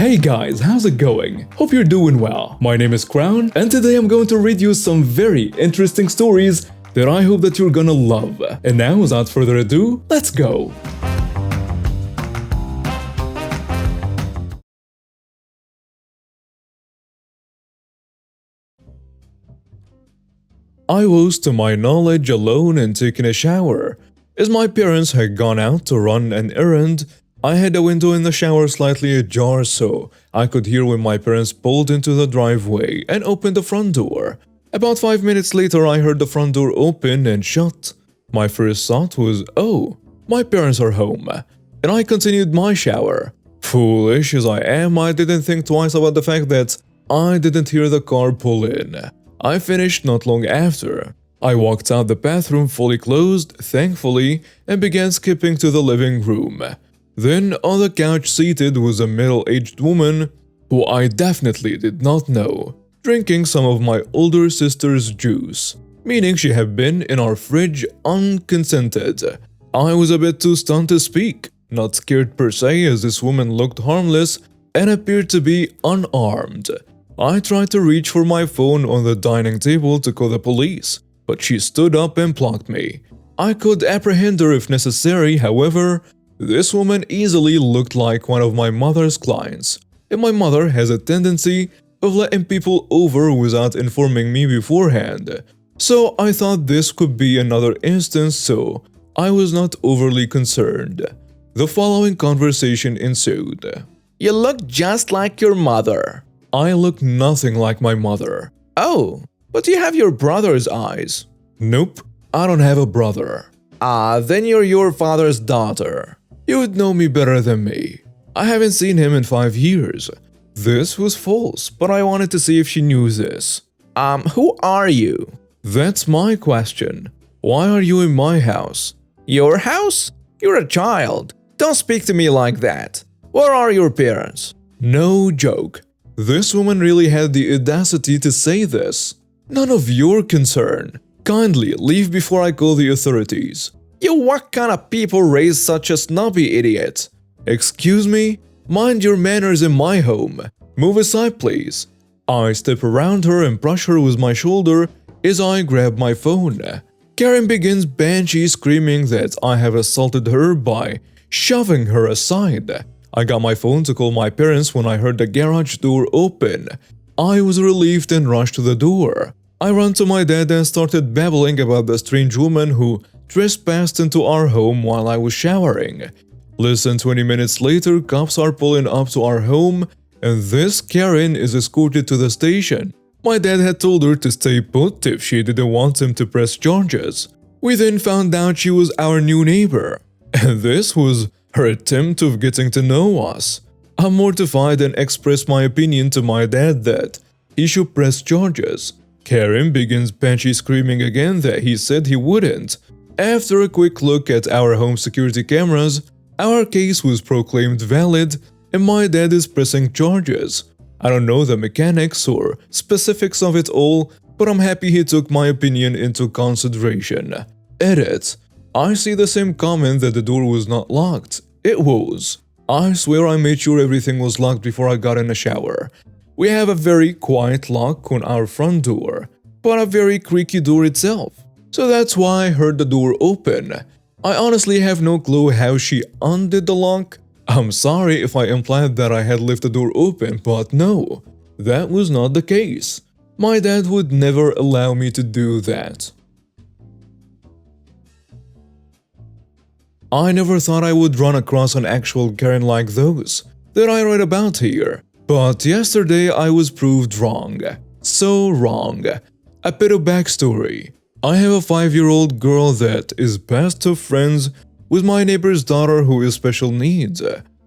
Hey guys, how's it going? Hope you're doing well. My name is Crown, and today I'm going to read you some very interesting stories that I hope that you're gonna love. And now, without further ado, let's go! I was, to my knowledge, alone and taking a shower. As my parents had gone out to run an errand, I had a window in the shower slightly ajar so I could hear when my parents pulled into the driveway and opened the front door. About 5 minutes later, I heard the front door open and shut. My first thought was, oh, my parents are home, and I continued my shower. Foolish as I am, I didn't think twice about the fact that I didn't hear the car pull in. I finished not long after. I walked out the bathroom fully closed, thankfully, and began skipping to the living room. Then, on the couch seated was a middle-aged woman who I definitely did not know, drinking some of my older sister's juice, meaning she had been in our fridge unconsented. I was a bit too stunned to speak, not scared per se as this woman looked harmless and appeared to be unarmed. I tried to reach for my phone on the dining table to call the police, but she stood up and blocked me. I could apprehend her if necessary, however, this woman easily looked like one of my mother's clients, and my mother has a tendency of letting people over without informing me beforehand. So I thought this could be another instance, so I was not overly concerned. The following conversation ensued. You look just like your mother. I look nothing like my mother. Oh, but you have your brother's eyes. Nope, I don't have a brother. Then you're your father's daughter. You would know me better than me. I haven't seen him in 5 years. This was false, but I wanted to see if she knew this. Who are you? That's my question. Why are you in my house? Your house? You're a child. Don't speak to me like that. Where are your parents? No joke. This woman really had the audacity to say this. None of your concern. Kindly leave before I call the authorities. You what kind of people raise such a snobby idiot? Excuse me? Mind your manners in my home. Move aside, please. I step around her and brush her with my shoulder as I grab my phone. Karen begins banshee screaming that I have assaulted her by shoving her aside. I got my phone to call my parents when I heard the garage door open. I was relieved and rushed to the door. I ran to my dad and started babbling about the strange woman who trespassed into our home while I was showering. Less than 20 minutes later, cops are pulling up to our home, and this Karen is escorted to the station. My dad had told her to stay put if she didn't want him to press charges. We then found out she was our new neighbor, and this was her attempt of getting to know us. I'm mortified and expressed my opinion to my dad that he should press charges. Karen begins banshee screaming again that he said he wouldn't. After a quick look at our home security cameras, our case was proclaimed valid and my dad is pressing charges. I don't know the mechanics or specifics of it all, but I'm happy he took my opinion into consideration. Edit. I see the same comment that the door was not locked. It was. I swear I made sure everything was locked before I got in the shower. We have a very quiet lock on our front door, but a very creaky door itself. So that's why I heard the door open. I honestly have no clue how she undid the lock. I'm sorry if I implied that I had left the door open, but no, that was not the case. My dad would never allow me to do that. I never thought I would run across an actual Karen like those that I read about here, but yesterday I was proved wrong. So wrong. A bit of backstory. I have a 5-year-old girl that is best of friends with my neighbor's daughter who is special needs.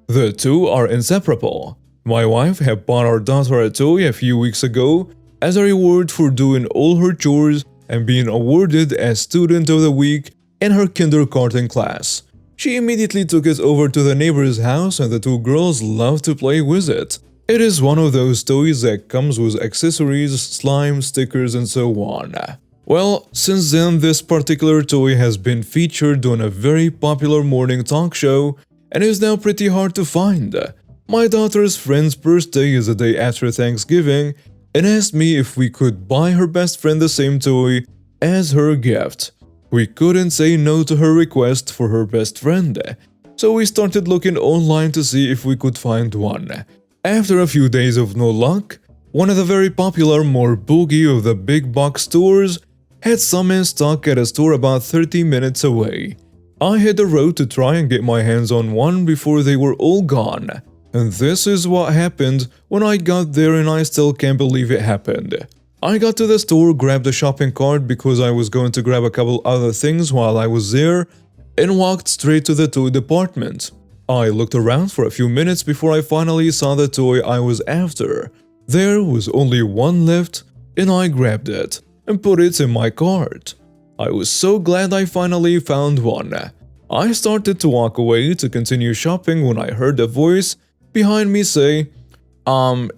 The two are inseparable. My wife had bought our daughter a toy a few weeks ago as a reward for doing all her chores and being awarded as Student of the Week in her kindergarten class. She immediately took it over to the neighbor's house and the two girls love to play with it. It is one of those toys that comes with accessories, slime, stickers, and so on. Well, since then, this particular toy has been featured on a very popular morning talk show and is now pretty hard to find. My daughter's friend's birthday is the day after Thanksgiving and asked me if we could buy her best friend the same toy as her gift. We couldn't say no to her request for her best friend, so we started looking online to see if we could find one. After a few days of no luck, one of the very popular more bougie of the big box stores had some in stock at a store about 30 minutes away. I hit the road to try and get my hands on one before they were all gone. And this is what happened when I got there, and I still can't believe it happened. I got to the store, grabbed a shopping cart because I was going to grab a couple other things while I was there, and walked straight to the toy department. I looked around for a few minutes before I finally saw the toy I was after. There was only one left, and I grabbed it and put it in my cart. I was so glad I finally found one. I started to walk away to continue shopping when I heard a voice behind me say,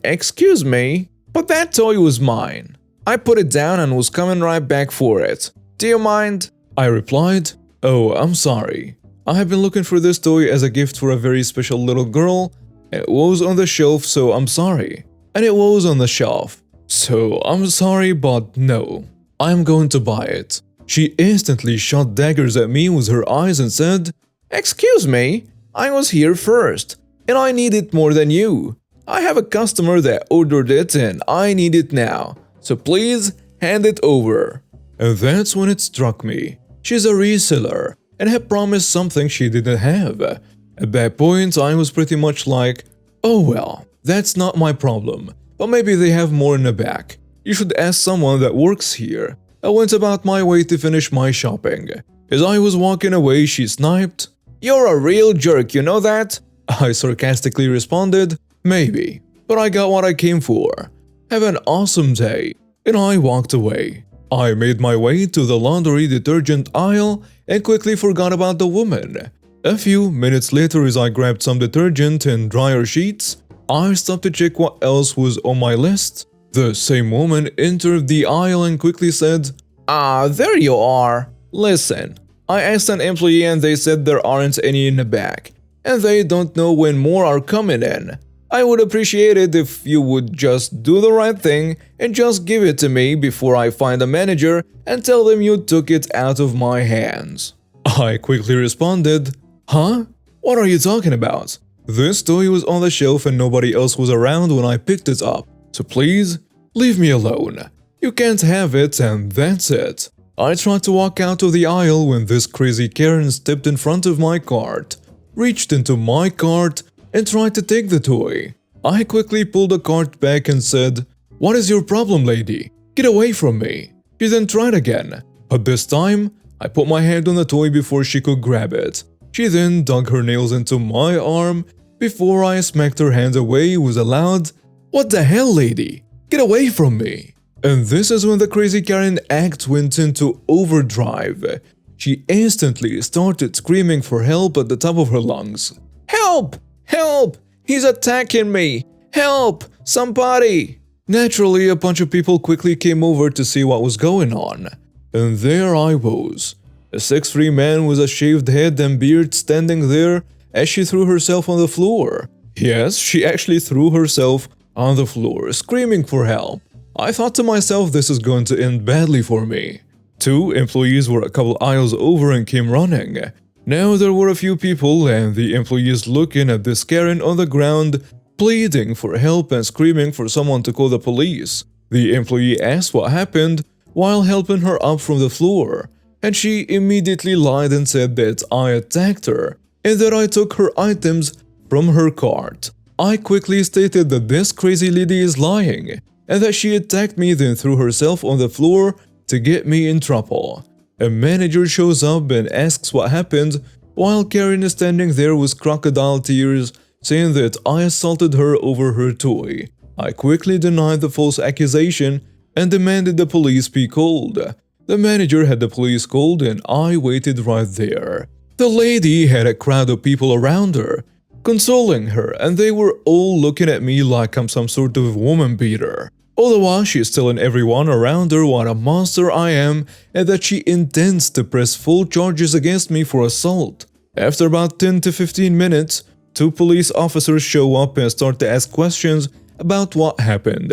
excuse me, but that toy was mine. I put it down and was coming right back for it. Do you mind? I replied, oh, I'm sorry. I have been looking for this toy as a gift for a very special little girl. It was on the shelf, so I'm sorry. And it was on the shelf. So I'm sorry, but no. I'm going to buy it. She instantly shot daggers at me with her eyes and said, excuse me, I was here first, and I need it more than you. I have a customer that ordered it and I need it now, so please hand it over. And that's when it struck me. She's a reseller and had promised something she didn't have. At that point, I was pretty much like, oh well, that's not my problem, but maybe they have more in the back. You should ask someone that works here. I went about my way to finish my shopping. As I was walking away, she sniped, you're a real jerk, you know that? I sarcastically responded, maybe, but I got what I came for. Have an awesome day. And I walked away. I made my way to the laundry detergent aisle and quickly forgot about the woman. A few minutes later, as I grabbed some detergent and dryer sheets, I stopped to check what else was on my list. The same woman entered the aisle and quickly said, there you are. Listen, I asked an employee and they said there aren't any in the back, and they don't know when more are coming in. I would appreciate it if you would just do the right thing and just give it to me before I find a manager and tell them you took it out of my hands. I quickly responded, huh? What are you talking about? This toy was on the shelf and nobody else was around when I picked it up, so please, leave me alone. You can't have it and that's it. I tried to walk out of the aisle when this crazy Karen stepped in front of my cart, reached into my cart, and tried to take the toy. I quickly pulled the cart back and said, what is your problem, lady? Get away from me. She then tried again, but this time, I put my hand on the toy before she could grab it. She then dug her nails into my arm before I smacked her hand away with a loud, what the hell, lady? Get away from me. And this is when the crazy Karen act went into overdrive. She instantly started screaming for help at the top of her lungs. Help! Help! He's attacking me! Help! Somebody! Naturally, a bunch of people quickly came over to see what was going on. And there I was, a 6'3" man with a shaved head and beard standing there as she threw herself on the floor. Yes, she actually threw herself on the floor, screaming for help. I thought to myself, this is going to end badly for me. Two employees were a couple aisles over and came running. Now there were a few people and the employees looking at this Karen on the ground, pleading for help and screaming for someone to call the police. The employee asked what happened while helping her up from the floor, and she immediately lied and said that I attacked her and that I took her items from her cart. I quickly stated that this crazy lady is lying and that she attacked me then threw herself on the floor to get me in trouble. A manager shows up and asks what happened, while Karen is standing there with crocodile tears, saying that I assaulted her over her toy. I quickly denied the false accusation and demanded the police be called. The manager had the police called and I waited right there. The lady had a crowd of people around her, consoling her, and they were all looking at me like I'm some sort of woman beater. All the while she's telling everyone around her what a monster I am and that she intends to press full charges against me for assault. After about 10 to 15 minutes, Two police officers show up and start to ask questions about what happened.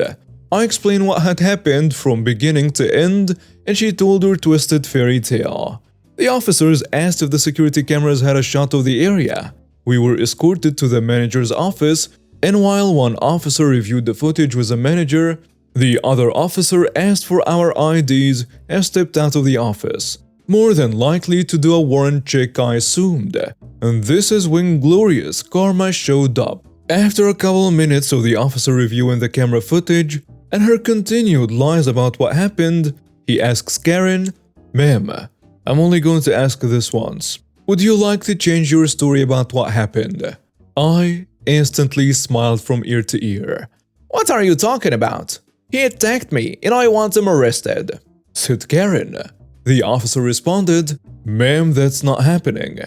I explained what had happened from beginning to end, and she told her twisted fairy tale. The officers asked if the security cameras had a shot of the area. We were escorted to the manager's office, and while one officer reviewed the footage with the manager, the other officer asked for our IDs and stepped out of the office. More than likely to do a warrant check, I assumed. And this is when glorious karma showed up. After a couple of minutes of the officer reviewing the camera footage and her continued lies about what happened, he asks Karen, "Ma'am, I'm only going to ask this once. Would you like to change your story about what happened?" I instantly smiled from ear to ear. "What are you talking about? He attacked me and I want him arrested," said Karen. The officer responded, "Ma'am, that's not happening."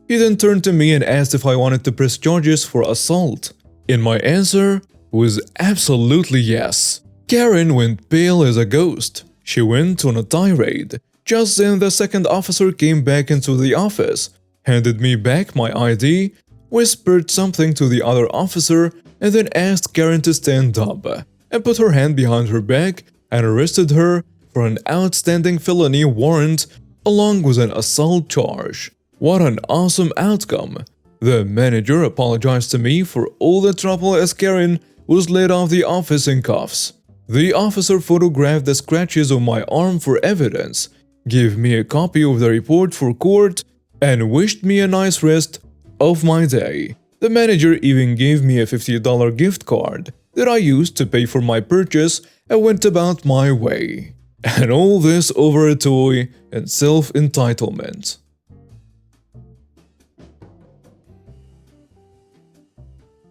He then turned to me and asked if I wanted to press charges for assault. And my answer was absolutely yes. Karen went pale as a ghost. She went on a tirade. Just then the second officer came back into the office, handed me back my ID, whispered something to the other officer, and then asked Karen to stand up and put her hand behind her back and arrested her for an outstanding felony warrant along with an assault charge. What an awesome outcome. The manager apologized to me for all the trouble as Karen was led off the office in cuffs. The officer photographed the scratches on my arm for evidence, gave me a copy of the report for court, and wished me a nice rest of my day. The manager even gave me a $50 gift card that I used to pay for my purchase and went about my way. And all this over a toy and self-entitlement.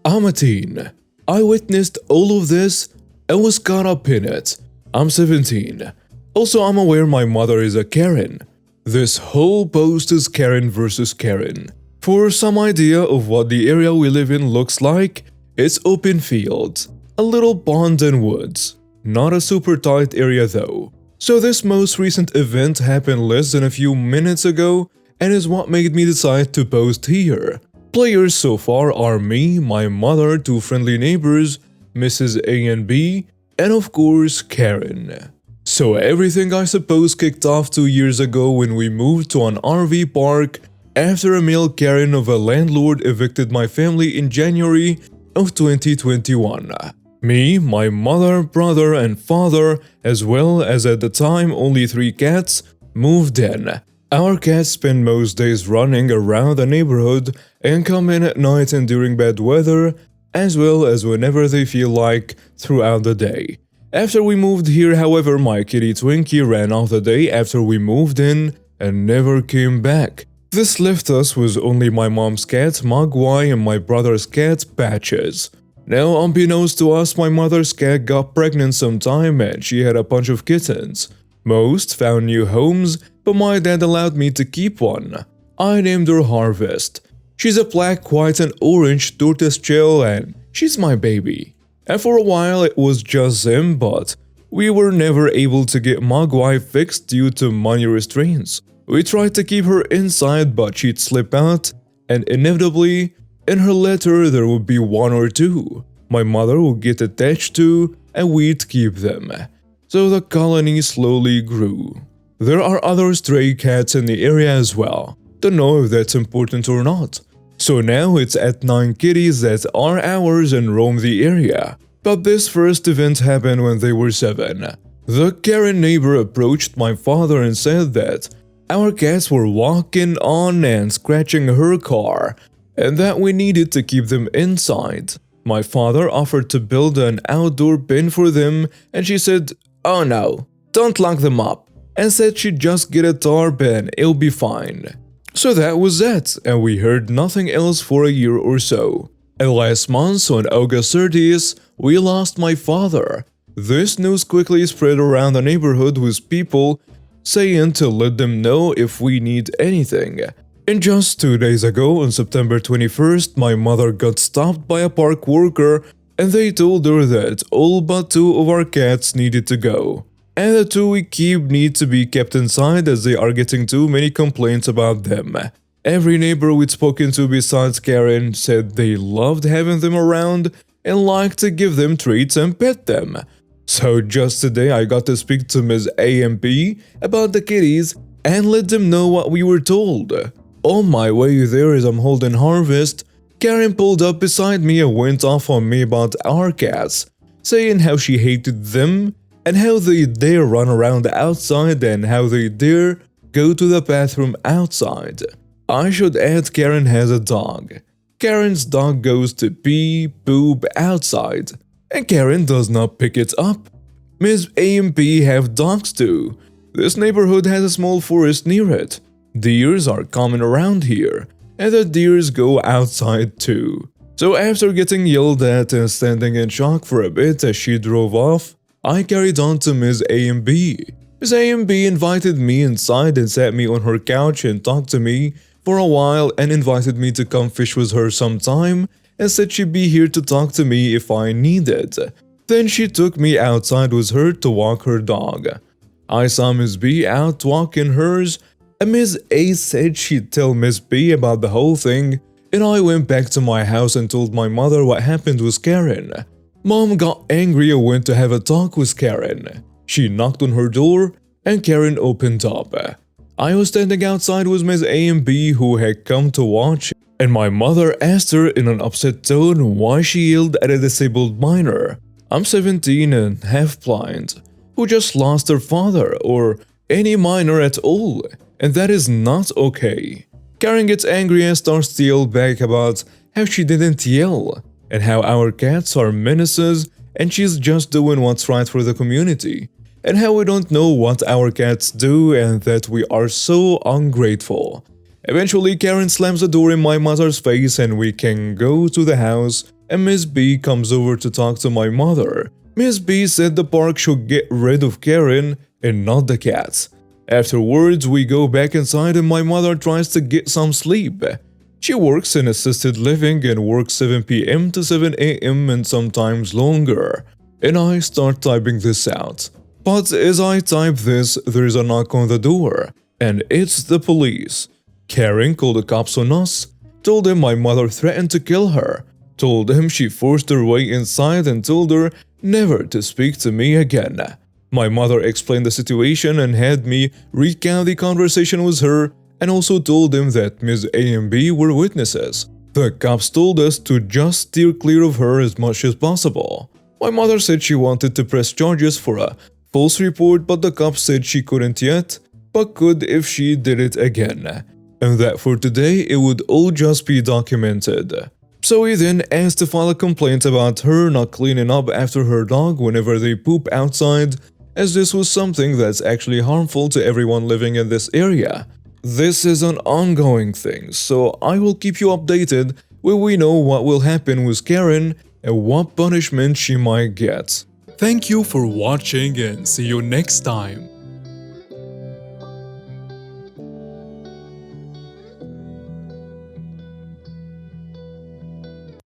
I'm a teen. I witnessed all of this and was caught up in it. I'm 17. Also, I'm aware my mother is a Karen. This whole post is Karen versus Karen. For some idea of what the area we live in looks like, it's open fields, a little pond and woods. Not a super tight area though. So this most recent event happened less than a few minutes ago and is what made me decide to post here. Players so far are me, my mother, two friendly neighbors, Mrs. A and B, and of course Karen. So everything I suppose kicked off 2 years ago when we moved to an RV park after a male Karen of a landlord evicted my family in January of 2021. Me, my mother, brother, and father, as well as at the time only 3 cats, moved in. Our cats spend most days running around the neighborhood and come in at night and during bad weather, as well as whenever they feel like throughout the day. After we moved here, however, my kitty Twinkie ran off the day after we moved in and never came back. This left us with only my mom's cat Mogwai and my brother's cat Patches. Now, unbeknownst to us, my mother's cat got pregnant sometime and she had a bunch of kittens. Most found new homes, but my dad allowed me to keep one. I named her Harvest. She's a black, white, and orange tortoise shell and she's my baby. And for a while it was just him, but we were never able to get Mogwai fixed due to money restraints. We tried to keep her inside, but she'd slip out, and inevitably, in her litter there would be 1 or 2. My mother would get attached to, and we'd keep them. So the colony slowly grew. There are other stray cats in the area as well. Don't know if that's important or not. So now it's at 9 kitties that are ours and roam the area. But this first event happened when they were 7. The Karen neighbor approached my father and said that our cats were walking on and scratching her car, and that we needed to keep them inside. My father offered to build an outdoor pen for them, and she said, "Oh no, don't lock them up," and said she'd just get a tarp and it'll be fine. So that was that, and we heard nothing else for a year or so. And last month, on August 30th, we lost my father. This news quickly spread around the neighborhood with people saying to let them know if we need anything. And just 2 days ago, on September 21st, my mother got stopped by a park worker and they told her that all but 2 of our cats needed to go. And the 2 we keep need to be kept inside as they are getting too many complaints about them. Every neighbor we'd spoken to besides Karen said they loved having them around and liked to give them treats and pet them. So just today I got to speak to Ms. AMP about the kitties and let them know what we were told. On my way there as I'm holding harvest, Karen pulled up beside me and went off on me about our cats, saying how she hated them and how they dare run around outside and how they dare go to the bathroom outside. I should add Karen has a dog. Karen's dog goes to pee, poop outside, and Karen does not pick it up. Ms. AMP have dogs too. This neighborhood has a small forest near it. Deers are common around here, and the deers go outside too. So after getting yelled at and standing in shock for a bit as she drove off, I carried on to Ms. AMP. Ms. AMP invited me inside and sat me on her couch and talked to me for a while and invited me to come fish with her sometime and said she'd be here to talk to me if I needed. Then she took me outside with her to walk her dog. I saw Miss B out walking hers, and Miss A said she'd tell Miss B about the whole thing, and I went back to my house and told my mother what happened with Karen. Mom got angry and went to have a talk with Karen. She knocked on her door, and Karen opened up. I was standing outside with Miss A and B who had come to watch, and my mother asked her in an upset tone why she yelled at a disabled minor. I'm 17 and half blind, who just lost her father, or any minor at all, and that is not okay. Karen gets angry and starts to yell back about how she didn't yell, and how our cats are menaces and she's just doing what's right for the community, and how we don't know what our cats do and that we are so ungrateful. Eventually, Karen slams the door in my mother's face and we can go to the house, and Miss B comes over to talk to my mother. Miss B said the park should get rid of Karen and not the cats. Afterwards, we go back inside and my mother tries to get some sleep. She works in assisted living and works 7 p.m. to 7 a.m. and sometimes longer. And I start typing this out. But as I type this, there's a knock on the door, and it's the police. Karen called the cops on us, told them my mother threatened to kill her, told them she forced her way inside and told her never to speak to me again. My mother explained the situation and had me recount the conversation with her and also told them that Ms. A and B were witnesses. The cops told us to just steer clear of her as much as possible. My mother said she wanted to press charges for a false report, but the cops said she couldn't yet, but could if she did it again. And that for today it would all just be documented. So we then asked to file a complaint about her not cleaning up after her dog whenever they poop outside, as this was something that's actually harmful to everyone living in this area. This is an ongoing thing, so I will keep you updated when we know what will happen with Karen and what punishment she might get. Thank you for watching and see you next time.